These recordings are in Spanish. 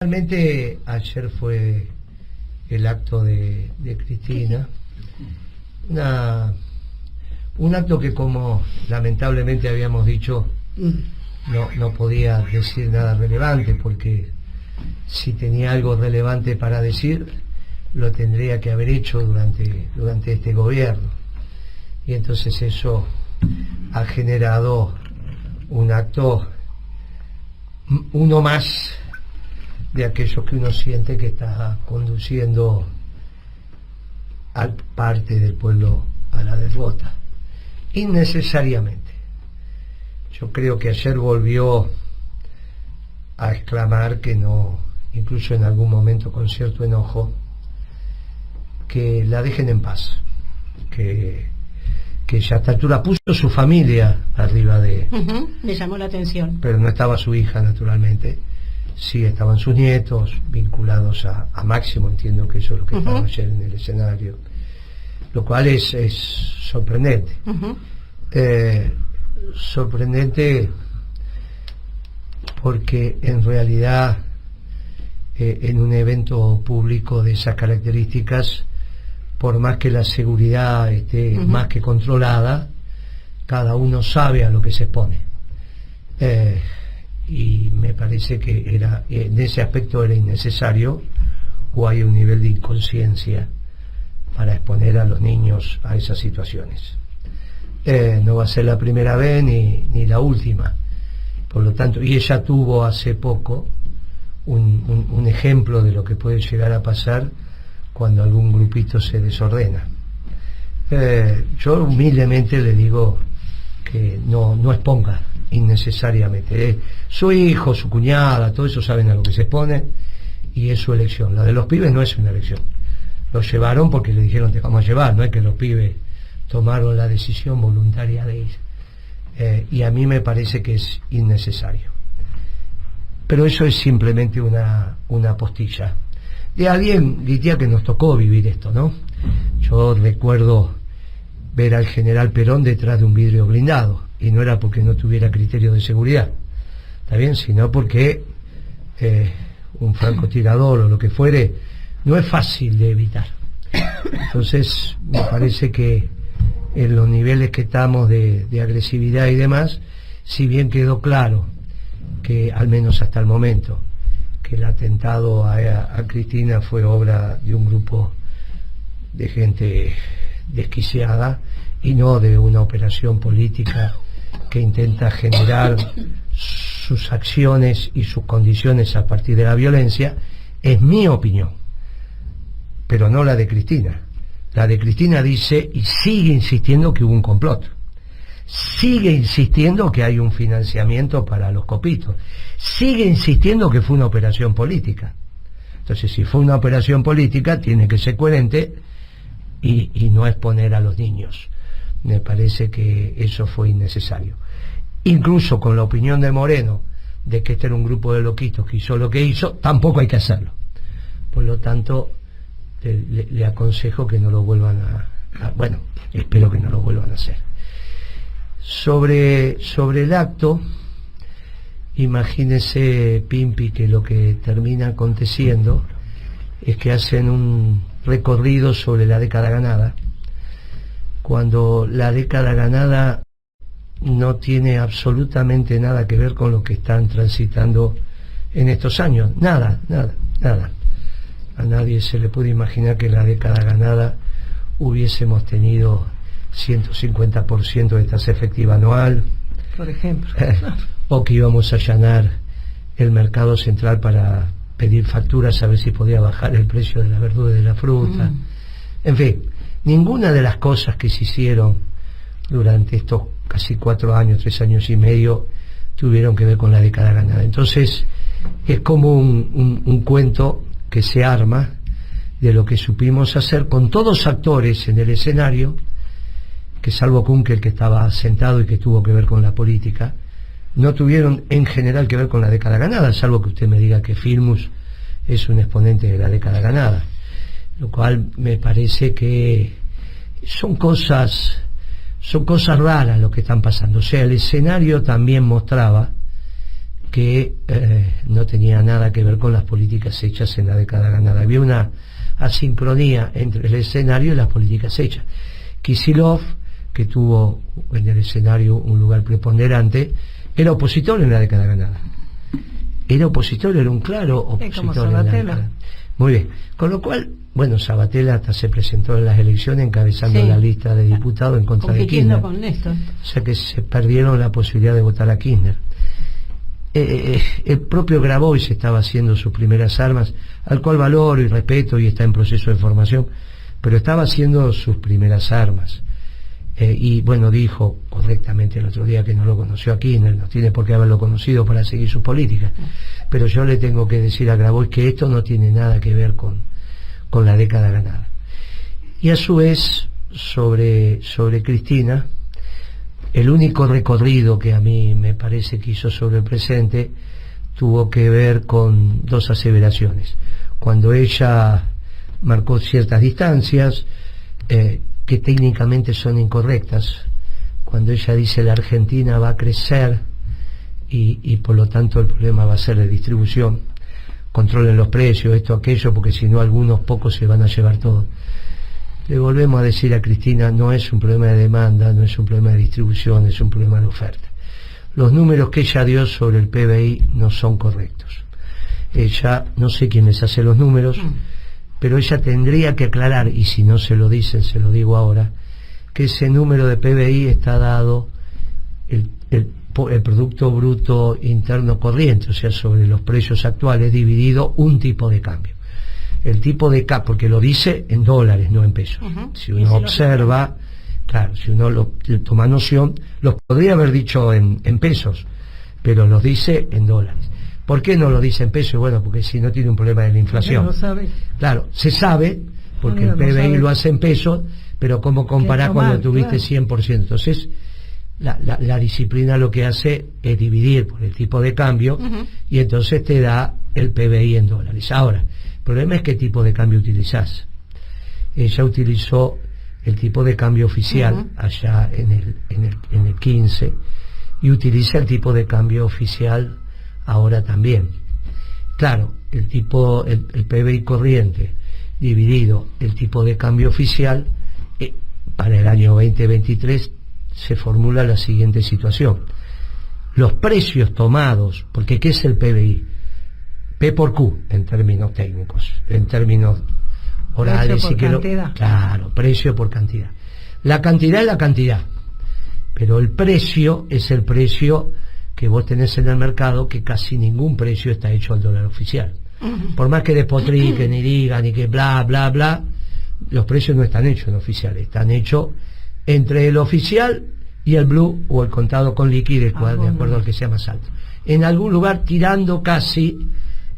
Realmente ayer fue el acto de Cristina, un acto que, como lamentablemente habíamos dicho, no podía decir nada relevante, porque si tenía algo relevante para decir, lo tendría que haber hecho durante este gobierno. Y entonces eso ha generado un acto, uno más de aquellos que uno siente que está conduciendo a parte del pueblo a la derrota, innecesariamente. Yo creo que ayer volvió a exclamar que no, incluso en algún momento con cierto enojo, que la dejen en paz, que ya a esta altura puso su familia arriba de... Le llamó la atención. Pero no estaba su hija, naturalmente. Sí, estaban sus nietos vinculados a Máximo, entiendo que eso es lo que estaba ayer en el escenario, lo cual es sorprendente. Sorprendente porque en realidad en un evento público de esas características, por más que la seguridad esté más que controlada, cada uno sabe a lo que se expone. Y me parece que en ese aspecto era innecesario, o hay un nivel de inconsciencia para exponer a los niños a esas situaciones. No va a ser la primera vez ni la última, por lo tanto, y ella tuvo hace poco un ejemplo de lo que puede llegar a pasar cuando algún grupito se desordena. Yo humildemente le digo que no exponga innecesariamente. Su hijo, su cuñada, todo eso saben a lo que se expone, y es su elección. La de los pibes no es una elección. Los llevaron porque le dijeron te vamos a llevar, no es que los pibes tomaron la decisión voluntaria de ir. Y a mí me parece que es innecesario. Pero eso es simplemente una postilla de alguien, diría, que nos tocó vivir esto, ¿no? Yo recuerdo ver al general Perón detrás de un vidrio blindado, y no era porque no tuviera criterio de seguridad, ¿está bien? Sino porque un francotirador o lo que fuere no es fácil de evitar. Entonces me parece que en los niveles que estamos de agresividad y demás, si bien quedó claro que, al menos hasta el momento, que el atentado a Cristina fue obra de un grupo de gente desquiciada y no de una operación política que intenta generar sus acciones y sus condiciones a partir de la violencia, es mi opinión, pero no la de Cristina. La de Cristina dice y sigue insistiendo que hubo un complot, sigue insistiendo que hay un financiamiento para los copitos, sigue insistiendo que fue una operación política. Entonces, si fue una operación política, tiene que ser coherente y no exponer a los niños. Me parece que eso fue innecesario. Incluso con la opinión de Moreno de que este era un grupo de loquitos que hizo lo que hizo, tampoco hay que hacerlo. Por lo tanto, le aconsejo que no lo vuelvan bueno, espero que no lo vuelvan a hacer. Sobre el acto, imagínese, Pimpi, que lo que termina aconteciendo es que hacen un recorrido sobre la década ganada, cuando la década ganada no tiene absolutamente nada que ver con lo que están transitando en estos años. Nada. A nadie se le puede imaginar que en la década ganada hubiésemos tenido 150% de tasa efectiva anual, por ejemplo, o que íbamos a allanar el mercado central para pedir facturas a ver si podía bajar el precio de la verdura y de la fruta. En fin, ninguna de las cosas que se hicieron durante estos casi 4 años, 3 años y medio, tuvieron que ver con la década ganada. Entonces es como un cuento que se arma de lo que supimos hacer con todos actores en el escenario, que salvo Kunkel, que estaba sentado y que tuvo que ver con la política, no tuvieron en general que ver con la década ganada, salvo que usted me diga que Filmus es un exponente de la década ganada, lo cual me parece que son cosas raras lo que están pasando. O sea, el escenario también mostraba que no tenía nada que ver con las políticas hechas en la década ganada. Había una asincronía entre el escenario y las políticas hechas. Kicillof, que tuvo en el escenario un lugar preponderante, era opositor en la década ganada. Era opositor, era un claro opositor. Como Sabatella. Muy bien. Con lo cual, bueno, Sabatella hasta se presentó en las elecciones encabezando la lista de diputados en contra de Kirchner. Con Néstor. O sea que se perdieron la posibilidad de votar a Kirchner. El propio Grabois estaba haciendo sus primeras armas, al cual valoro y respeto y está en proceso de formación, pero estaba haciendo sus primeras armas. Y bueno, dijo correctamente el otro día que no lo conoció a Kirchner, no tiene por qué haberlo conocido para seguir sus políticas, pero yo le tengo que decir a Grabois que esto no tiene nada que ver con la década ganada. Y a su vez, sobre Cristina, el único recorrido que a mí me parece que hizo sobre el presente tuvo que ver con dos aseveraciones. Cuando ella marcó ciertas distancias que técnicamente son incorrectas, cuando ella dice la Argentina va a crecer y por lo tanto el problema va a ser de distribución, controlen los precios, esto, aquello, porque si no algunos pocos se van a llevar todo. Le volvemos a decir a Cristina, no es un problema de demanda, no es un problema de distribución, es un problema de oferta. Los números que ella dio sobre el PBI no son correctos. Ella, no sé quién les hace los números, pero ella tendría que aclarar, y si no se lo dicen, se lo digo ahora, que ese número de PBI está dado el Producto Bruto Interno Corriente, o sea, sobre los precios actuales, dividido un tipo de cambio. El tipo de cambio, porque lo dice en dólares, no en pesos. Si uno observa, claro, si uno toma noción, los podría haber dicho en pesos, pero los dice en dólares. ¿Por qué no lo dice en pesos? Bueno, porque si no tiene un problema de la inflación. No sabe. Claro, se sabe, porque el PBI lo hace en pesos, pero ¿cómo comparar cuando tuviste 100%? Entonces, la disciplina lo que hace es dividir por el tipo de cambio y entonces te da el PBI en dólares. Ahora, el problema es qué tipo de cambio utilizás. Ella utilizó el tipo de cambio oficial allá en el 15 y utiliza el tipo de cambio oficial ahora también. Claro, el PBI corriente dividido el tipo de cambio oficial para el año 2023 se formula la siguiente situación. Los precios tomados, porque ¿qué es el PBI? P por Q en términos técnicos, en términos orales, precio por cantidad. Claro, precio por cantidad. La cantidad es la cantidad, pero el precio es el precio que vos tenés en el mercado, que casi ningún precio está hecho al dólar oficial. Por más que despotriquen y digan y que bla, bla, bla, los precios no están hechos en oficial, están hechos entre el oficial y el blue o el contado con liquidez, de acuerdo al que sea más alto. En algún lugar tirando casi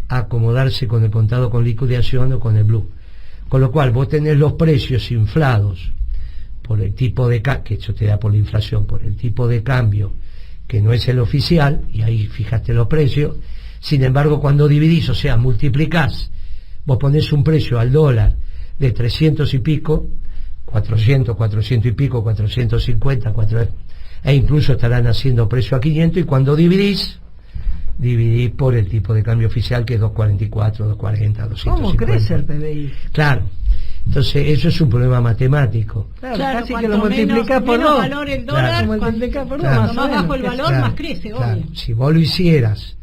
a acomodarse con el contado con liquidación o con el blue. Con lo cual vos tenés los precios inflados por el tipo de cambio, que eso te da por la inflación, por el tipo de cambio que no es el oficial, y ahí fijaste los precios. Sin embargo, cuando dividís, o sea, multiplicás, vos ponés un precio al dólar de 300 y pico, 400 y pico, 450, e incluso estarán haciendo precio a 500, y cuando dividís por el tipo de cambio oficial, que es 244, 240, 250. ¿Cómo crece el PBI? Claro. Entonces, eso es un problema matemático. Claro, casi que lo multiplicás por dos. Valor el dólar, multiplicás por dos, más bajo el valor, más crece, obvio. Si vos lo hicieras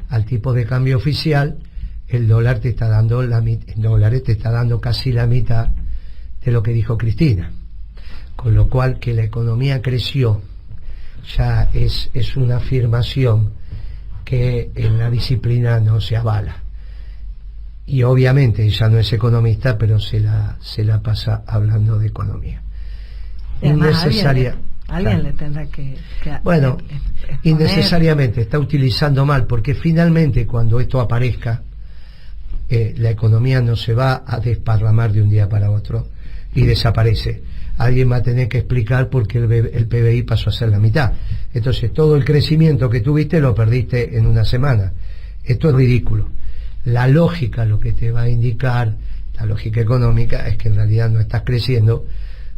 al tipo de cambio oficial, el dólar te está dando en dólares te está dando casi la mitad de lo que dijo Cristina. Con lo cual, que la economía creció ya es una afirmación que en la disciplina no se avala. Y obviamente ella no es economista, pero se la pasa hablando de economía. Innecesaria. Alguien le tendrá que bueno, innecesariamente está utilizando mal, porque finalmente cuando esto aparezca, la economía no se va a desparramar de un día para otro y desaparece. Alguien va a tener que explicar por qué el PBI pasó a ser la mitad. Entonces todo el crecimiento que tuviste lo perdiste en una semana. Esto es ridículo. La lógica lo que te va a indicar, la lógica económica, es que en realidad no estás creciendo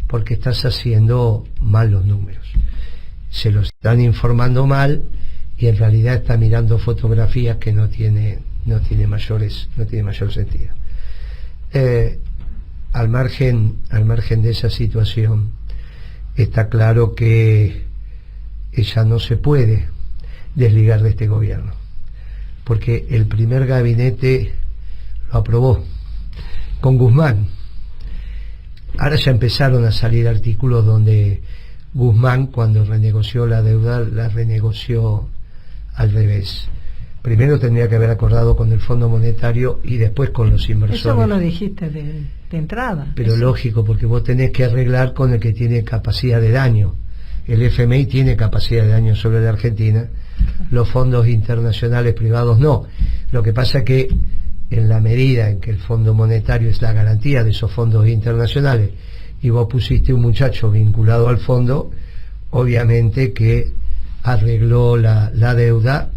porque estás haciendo mal los números. Se los están informando mal y en realidad está mirando fotografías que no tiene mayor sentido. Al margen de esa situación, está claro que ella no se puede desligar de este gobierno, porque el primer gabinete lo aprobó con Guzmán. Ahora ya empezaron a salir artículos donde Guzmán, cuando renegoció la deuda, la renegoció al revés. Primero tendría que haber acordado con el Fondo Monetario y después con los inversores. Eso vos lo dijiste de entrada. Pero eso. Lógico, porque vos tenés que arreglar con el que tiene capacidad de daño. El FMI tiene capacidad de daño sobre la Argentina, los fondos internacionales privados no. Lo que pasa es que en la medida en que el Fondo Monetario es la garantía de esos fondos internacionales y vos pusiste un muchacho vinculado al fondo, obviamente que arregló la deuda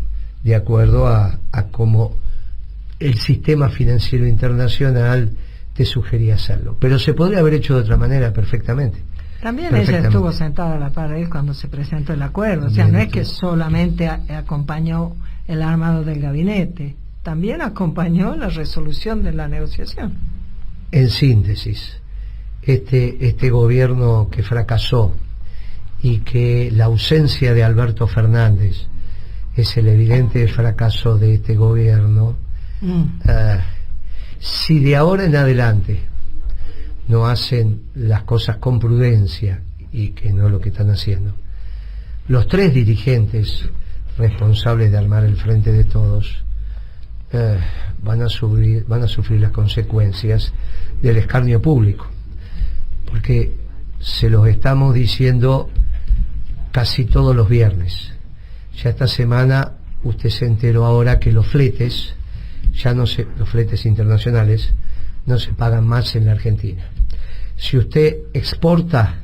de acuerdo a cómo el sistema financiero internacional te sugería hacerlo. Pero se podría haber hecho de otra manera perfectamente. También ella estuvo sentada a la par de él cuando se presentó el acuerdo. O sea, no es que solamente acompañó el armado del gabinete, también acompañó la resolución de la negociación. En síntesis, este gobierno que fracasó y que la ausencia de Alberto Fernández es el evidente fracaso de este gobierno. Si de ahora en adelante no hacen las cosas con prudencia, y que no es lo que están haciendo, los tres dirigentes responsables de armar el Frente de Todos van a sufrir las consecuencias del escarnio público, porque se los estamos diciendo casi todos los viernes. Ya esta semana usted se enteró ahora que los fletes los fletes internacionales no se pagan más en la Argentina. Si usted exporta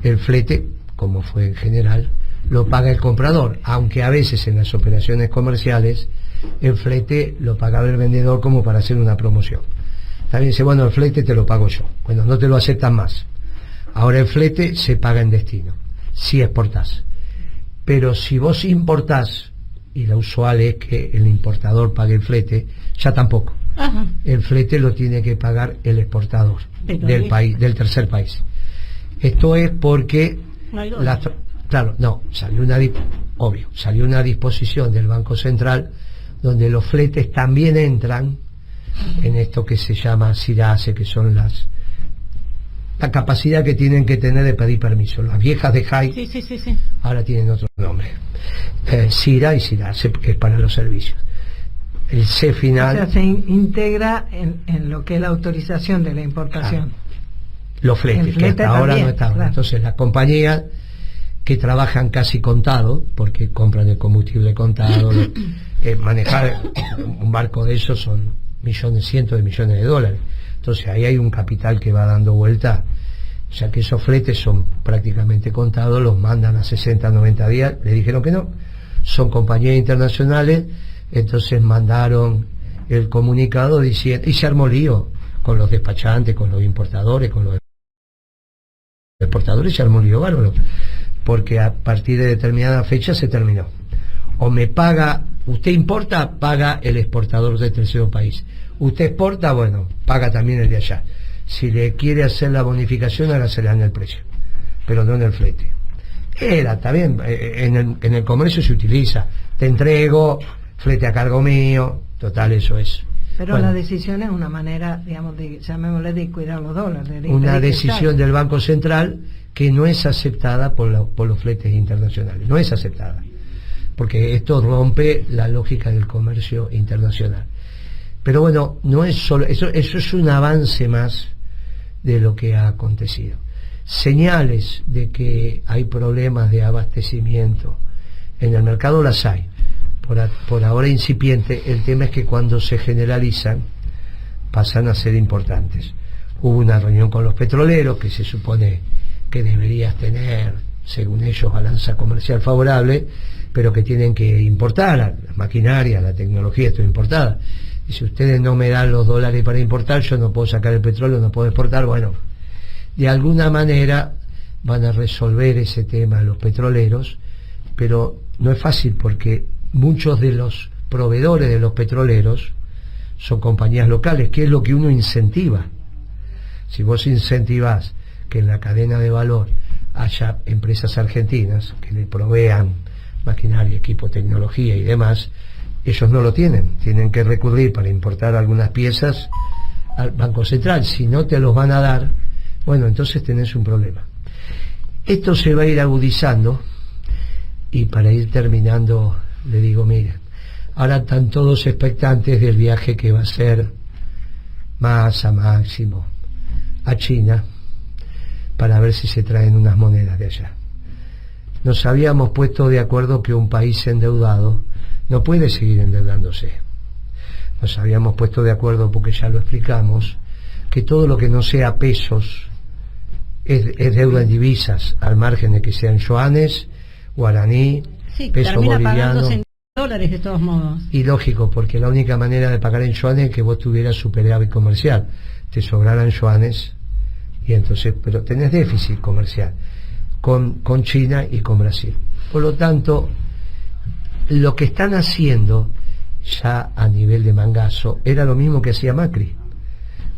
el flete, como fue en general, lo paga el comprador, aunque a veces en las operaciones comerciales el flete lo pagaba el vendedor como para hacer una promoción. También dice, bueno, el flete te lo pago yo. Bueno, no te lo aceptan más. Ahora el flete se paga en destino, si exportás. Pero si vos importás, y lo usual es que el importador pague el flete, ya tampoco. Ajá. El flete lo tiene que pagar el exportador del país, del tercer país. Esto es porque salió una disposición del Banco Central donde los fletes también entran en esto que se llama SIRASE, que son la capacidad que tienen que tener de pedir permiso. Las viejas de JAI Sí. ahora tienen otro nombre. SIRA y SIRASE, que es para los servicios. El C final... O sea, se integra en lo que es la autorización de la importación. Los fletes, que hasta ahora no estaban. Claro. Entonces las compañías que trabajan casi contado, porque compran el combustible contado, manejar un barco de esos son cientos de millones de dólares. Entonces ahí hay un capital que va dando vuelta, o sea que esos fletes son prácticamente contados, los mandan a 60, 90 días, le dijeron que no, son compañías internacionales, entonces mandaron el comunicado diciendo, y se armó lío con los despachantes, con los importadores, con los exportadores, se armó lío bárbaro, porque a partir de determinada fecha se terminó. O me paga, usted importa, paga el exportador del tercer país. Usted exporta, bueno, paga también el de allá. Si le quiere hacer la bonificación, hágasela en el precio, pero no en el flete. Está bien, en el comercio se utiliza, te entrego, flete a cargo mío, total, eso es. Pero bueno, la decisión es una manera, digamos, llamémosle de cuidar los dólares. Una decisión del Banco Central que no es aceptada por los fletes internacionales, no es aceptada, porque esto rompe la lógica del comercio internacional. Pero bueno, no es solo eso es un avance más de lo que ha acontecido. Señales de que hay problemas de abastecimiento en el mercado las hay, por ahora incipiente. El tema es que cuando se generalizan pasan a ser importantes. Hubo una reunión con los petroleros que se supone que deberías tener, según ellos, balanza comercial favorable, pero que tienen que importar la maquinaria, la tecnología, esto es importada. Y si ustedes no me dan los dólares para importar, yo no puedo sacar el petróleo, no puedo exportar. Bueno, de alguna manera van a resolver ese tema los petroleros, pero no es fácil porque muchos de los proveedores de los petroleros son compañías locales, que es lo que uno incentiva. Si vos incentivás que en la cadena de valor haya empresas argentinas que le provean maquinaria, equipo, tecnología y demás, ellos no lo tienen que recurrir para importar algunas piezas al Banco Central. Si no te los van a dar, bueno, entonces tenés un problema. Esto se va a ir agudizando, y para ir terminando le digo, miren, ahora están todos expectantes del viaje que va a ser Massa, Máximo a China para ver si se traen unas monedas de allá. Nos habíamos puesto de acuerdo que un país endeudado no puede seguir endeudándose. Nos habíamos puesto de acuerdo, porque ya lo explicamos, que todo lo que no sea pesos es deuda en divisas, al margen de que sean yuanes, guaraní, peso boliviano. En dólares de todos modos. Y lógico, porque la única manera de pagar en yuanes es que vos tuvieras superávit comercial, te sobraran yuanes, y entonces, pero tenés déficit comercial con China y con Brasil. Por lo tanto, lo que están haciendo ya a nivel de mangazo era lo mismo que hacía Macri.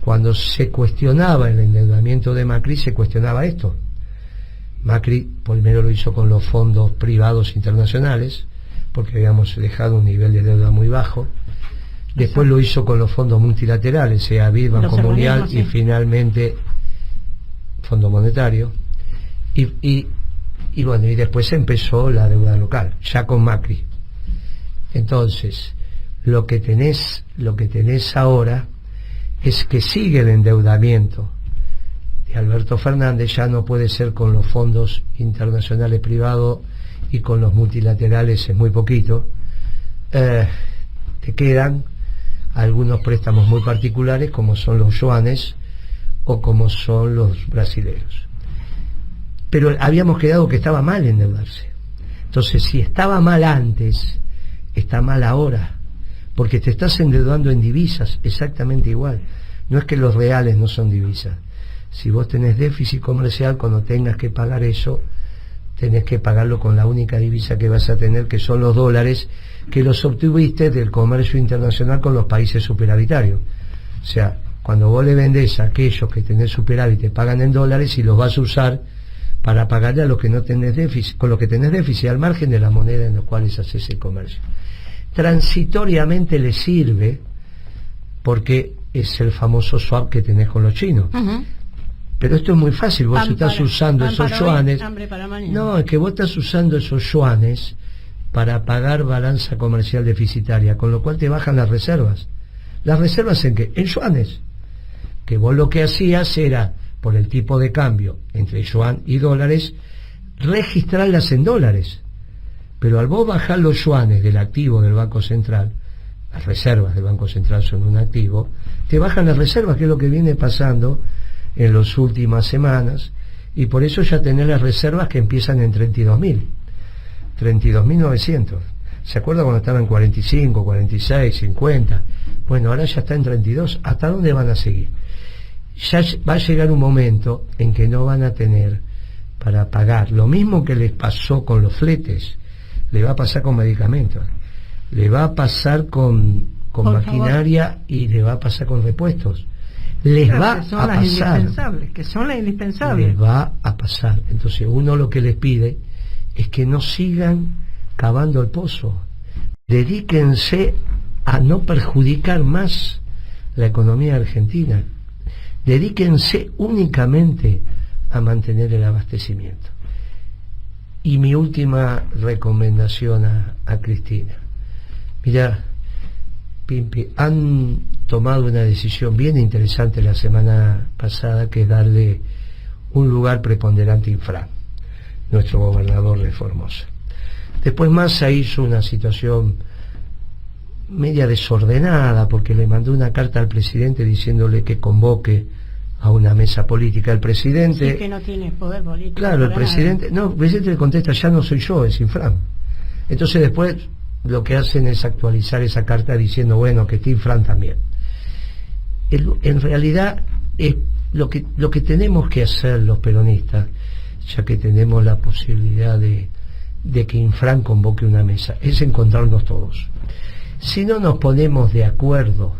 Cuando se cuestionaba el endeudamiento de Macri, se cuestionaba esto. Macri primero lo hizo con los fondos privados internacionales, porque habíamos dejado un nivel de deuda muy bajo. Después lo hizo con los fondos multilaterales, sea BID, Banco Mundial, y finalmente Fondo Monetario. Y bueno, y después empezó la deuda local, ya con Macri. Entonces, lo que tenés ahora es que sigue el endeudamiento de Alberto Fernández. Ya no puede ser con los fondos internacionales privados, y con los multilaterales es muy poquito. Te quedan algunos préstamos muy particulares, como son los yuanes o como son los brasileños. Pero habíamos quedado que estaba mal endeudarse. Entonces, si estaba mal antes, está mal ahora, porque te estás endeudando en divisas exactamente igual. No es que los reales no son divisas. Si vos tenés déficit comercial, cuando tengas que pagar eso, tenés que pagarlo con la única divisa que vas a tener, que son los dólares, que los obtuviste del comercio internacional con los países superavitarios. O sea, cuando vos le vendés a aquellos que tenés superávit, te pagan en dólares, y los vas a usar para pagarle a los que no tenés déficit, con lo que tenés déficit, al margen de la moneda en la cual haces el comercio. Transitoriamente le sirve, porque es el famoso swap que tenés con los chinos. Pero esto es muy fácil, vos estás usando esos yuanes. No, es que vos estás usando esos yuanes para pagar balanza comercial deficitaria, con lo cual te bajan las reservas. ¿Las reservas en qué? En yuanes. Que vos lo que hacías era, por el tipo de cambio entre yuan y dólares, registrarlas en dólares. Pero al vos bajar los yuanes del activo del Banco Central, las reservas del Banco Central son un activo, te bajan las reservas, que es lo que viene pasando en las últimas semanas, y por eso ya tenés las reservas que empiezan en 32.900. ¿Se acuerda cuando estaban en 45, 46, 50? Bueno, ahora ya está en 32. ¿Hasta dónde van a seguir? Ya va a llegar un momento en que no van a tener para pagar. Lo mismo que les pasó con los fletes, le va a pasar con medicamentos, le va a pasar con maquinaria, y le va a pasar con repuestos. Les va a pasar. Que son las indispensables. Les va a pasar. Entonces uno lo que les pide es que no sigan cavando el pozo. Dedíquense a no perjudicar más la economía argentina. Dedíquense únicamente a mantener el abastecimiento. Y mi última recomendación a Cristina. Mira, Pimpi, han tomado una decisión bien interesante la semana pasada, que es darle un lugar preponderante a Infran, nuestro gobernador de Formosa. Después Massa hizo una situación media desordenada, porque le mandó una carta al presidente diciéndole que convoque a una mesa política. El presidente... Sí, que no tiene poder político. Claro, el presidente le contesta, ya no soy yo, es Infran. Entonces después lo que hacen es actualizar esa carta diciendo, bueno, que está Infran también. En realidad es lo que tenemos que hacer los peronistas, ya que tenemos la posibilidad de de que Infran convoque una mesa, es encontrarnos todos. Si no nos ponemos de acuerdo,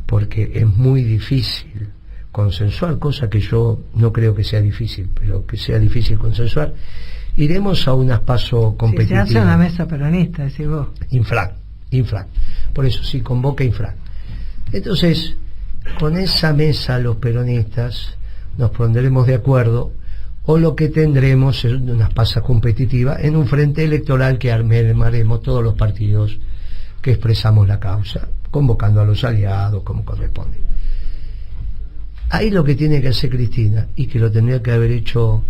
porque es muy difícil consensuar, cosa que yo no creo que sea difícil, pero que sea difícil consensuar, iremos a unas PASO competitivas. Si se hace una mesa peronista, decís vos. Infran. Por eso, si convoca Infran. Entonces, con esa mesa los peronistas nos pondremos de acuerdo, o lo que tendremos es unas PASO competitivas en un frente electoral que armaremos todos los partidos que expresamos la causa, convocando a los aliados como corresponde. Ahí lo que tiene que hacer Cristina, y que lo tendría que haber hecho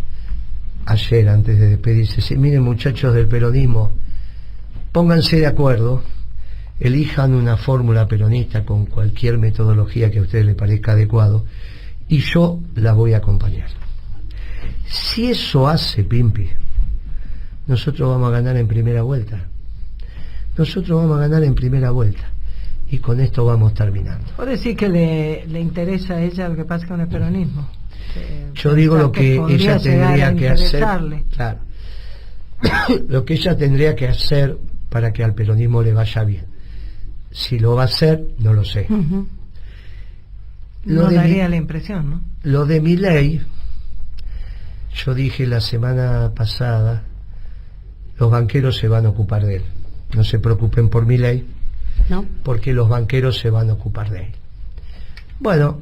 ayer antes de despedirse, si miren, muchachos del peronismo, pónganse de acuerdo, elijan una fórmula peronista con cualquier metodología que a ustedes les parezca adecuado, y yo la voy a acompañar. Si eso hace Pimpi, nosotros vamos a ganar en primera vuelta. Y con esto vamos terminando. ¿Vos decís que le interesa a ella lo que pasa con el peronismo? Yo digo lo que ella tendría que hacer. Claro. Lo que ella tendría que hacer para que al peronismo le vaya bien. Si lo va a hacer, no lo sé. No daría la impresión, ¿no? Lo de Milei, yo dije la semana pasada, los banqueros se van a ocupar de él. No se preocupen por Milei, ¿no? Porque los banqueros se van a ocupar de él. Bueno,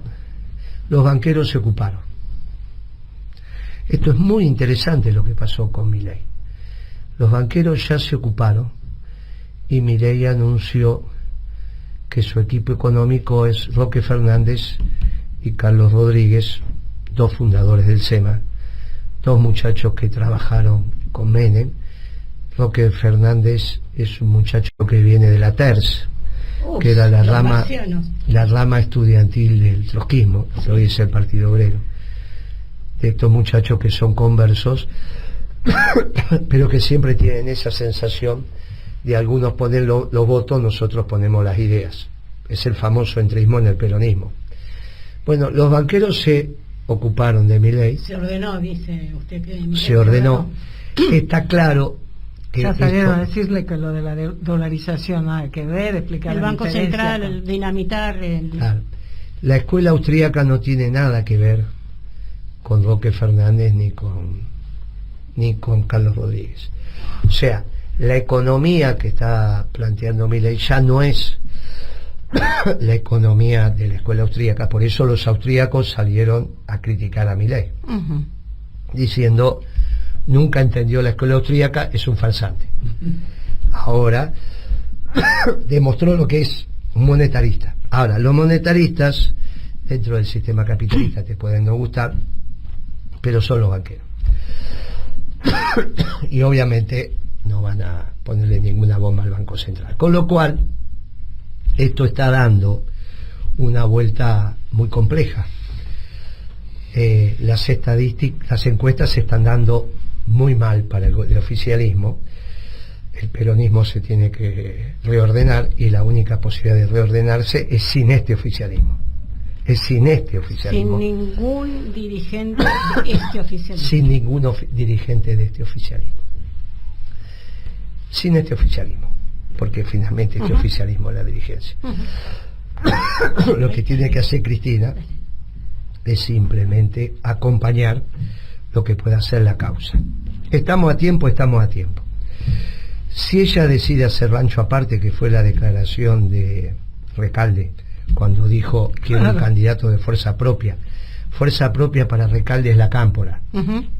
los banqueros se ocuparon. Esto es muy interesante lo que pasó con Milei. Los banqueros ya se ocuparon y Milei anunció que su equipo económico es Roque Fernández y Carlos Rodríguez, dos fundadores del SEMA, dos muchachos que trabajaron con Menem. Roque Fernández es un muchacho que viene de la TERS, que era la rama estudiantil del trotskismo, que hoy es el Partido Obrero. De estos muchachos que son conversos, pero que siempre tienen esa sensación de algunos poner los votos, nosotros ponemos las ideas. Es el famoso entrismo en el peronismo. Bueno, los banqueros se ocuparon de Milei. Se ordenó, dice usted que... Se ordenó. Está claro que ya salieron a decirle que lo de la dolarización nada que ver, explicar el Banco Central, el dinamitar... Claro. La escuela austríaca no tiene nada que ver con Roque Fernández ni con Carlos Rodríguez. O sea, la economía que está planteando Milei ya no es la economía de la escuela austríaca. Por eso los austríacos salieron a criticar a Milei, diciendo: nunca entendió la escuela austríaca, es un farsante. Ahora demostró lo que es un monetarista. Ahora, los monetaristas dentro del sistema capitalista te pueden no gustar, pero son los banqueros. Y obviamente no van a ponerle ninguna bomba al Banco Central. Con lo cual, esto está dando una vuelta muy compleja. Las estadísticas, las encuestas se están dando muy mal para el oficialismo. El peronismo se tiene que reordenar, y la única posibilidad de reordenarse es sin este oficialismo. Sin ningún dirigente de este oficialismo. Sin ningún dirigente de este oficialismo. Sin este oficialismo. Porque finalmente este oficialismo es la dirigencia. Lo que tiene que hacer Cristina es simplemente acompañar lo que pueda hacer la causa. Estamos a tiempo. Si ella decide hacer rancho aparte, que fue la declaración de Recalde cuando dijo que era un candidato de fuerza propia para Recalde es la Cámpora,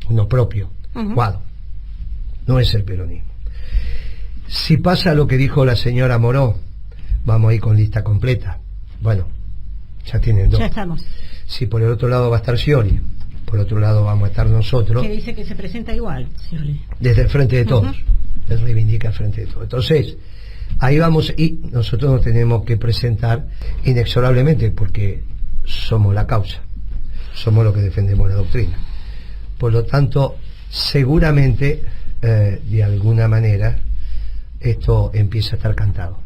uno propio, Guado, no es el peronismo. Si pasa lo que dijo la señora Moró, vamos a ir con lista completa. Bueno, ya tienen dos. Ya estamos. Si por el otro lado va a estar Scioli, por otro lado vamos a estar nosotros. Que dice que se presenta igual, Scioli. Desde el frente de todos. Él reivindica el frente de todos. Entonces, ahí vamos, y nosotros nos tenemos que presentar inexorablemente, porque somos la causa, somos los que defendemos la doctrina. Por lo tanto, seguramente, de alguna manera, esto empieza a estar cantado.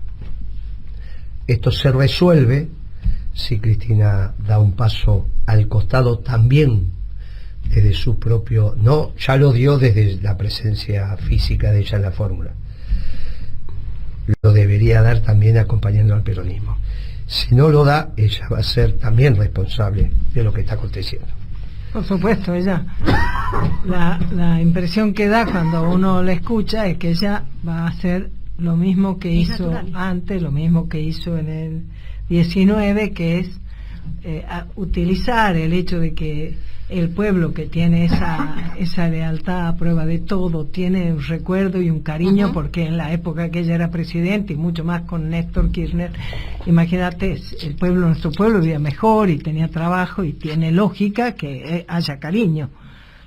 Esto se resuelve si Cristina da un paso al costado también desde su propio, no, ya lo dio desde la presencia física de ella en la fórmula, lo debería dar también acompañando al peronismo. Si no lo da, ella va a ser también responsable de lo que está aconteciendo. Por supuesto, ella, la impresión que da cuando uno la escucha es que ella va a hacer lo mismo que hizo antes, lo mismo que hizo en el 19, que es utilizar el hecho de que el pueblo que tiene esa lealtad a prueba de todo, tiene un recuerdo y un cariño, porque en la época que ella era presidente, y mucho más con Néstor Kirchner, imagínate, el pueblo, nuestro pueblo vivía mejor y tenía trabajo, y tiene lógica que haya cariño.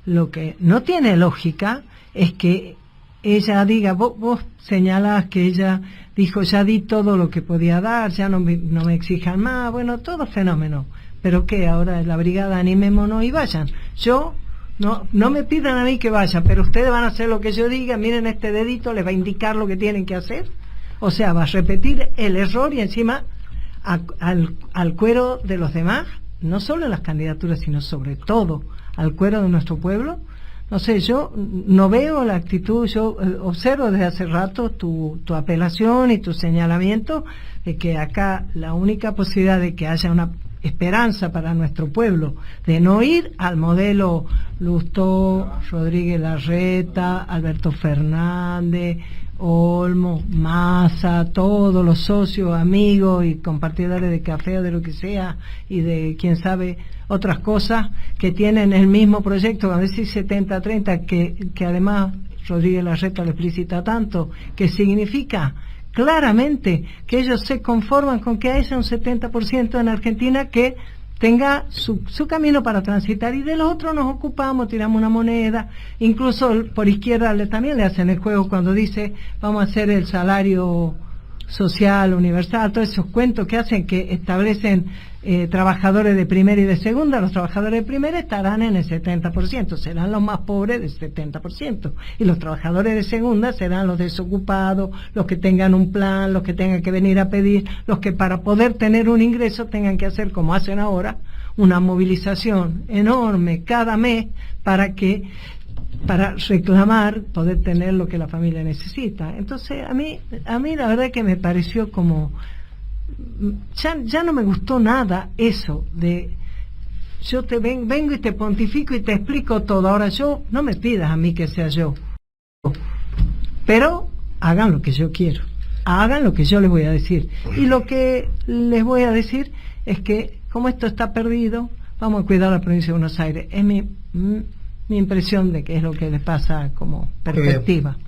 Lo que no tiene lógica es que ella diga, vos señalás que ella dijo, ya di todo lo que podía dar, ya no me exijan más, bueno, todo fenómeno. Pero que ahora la brigada, animémonos y vayan. Yo, no me pidan a mí que vaya, pero ustedes van a hacer lo que yo diga, miren este dedito, les va a indicar lo que tienen que hacer. O sea, va a repetir el error y encima al cuero de los demás, no solo en las candidaturas, sino sobre todo al cuero de nuestro pueblo. No sé, yo no veo la actitud, yo observo desde hace rato tu apelación y tu señalamiento de que acá la única posibilidad de que haya una esperanza para nuestro pueblo, de no ir al modelo Lustó, Rodríguez Larreta, Alberto Fernández, Olmo, Massa, todos los socios, amigos y compartidores de café o de lo que sea, y de quién sabe otras cosas, que tienen el mismo proyecto, a veces 70-30, que además Rodríguez Larreta lo explicita tanto, que significa claramente que ellos se conforman con que haya un 70% en Argentina que tenga su camino para transitar, y de los otros nos ocupamos, tiramos una moneda. Incluso por izquierda también le hacen el juego cuando dice vamos a hacer el salario social universal, todos esos cuentos que hacen, que establecen trabajadores de primera y de segunda. Los trabajadores de primera estarán en el 70%, serán los más pobres del 70%, y los trabajadores de segunda serán los desocupados, los que tengan un plan, los que tengan que venir a pedir, los que para poder tener un ingreso tengan que hacer, como hacen ahora, una movilización enorme cada mes para reclamar poder tener lo que la familia necesita. Entonces a mí la verdad que me pareció como ya no me gustó nada eso de yo te vengo y te pontifico y te explico todo. Ahora no me pidas a mí que sea yo, pero hagan lo que yo quiero, hagan lo que yo les voy a decir, y lo que les voy a decir es que como esto está perdido, vamos a cuidar la provincia de Buenos Aires. Es mi impresión de que es lo que les pasa como perspectiva.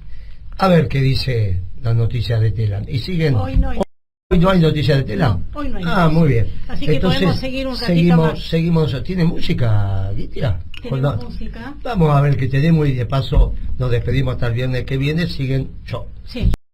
A ver qué dice las noticias de Telam. Y siguen. Hoy no hay noticias de Telam. No, hoy no hay noticias. Muy bien. Así que entonces, podemos seguir un ratito más. Seguimos. ¿Tiene música, Gitia? ¿Tenemos música? Vamos a ver que tenemos, y de paso nos despedimos hasta el viernes que viene. Siguen. Sí.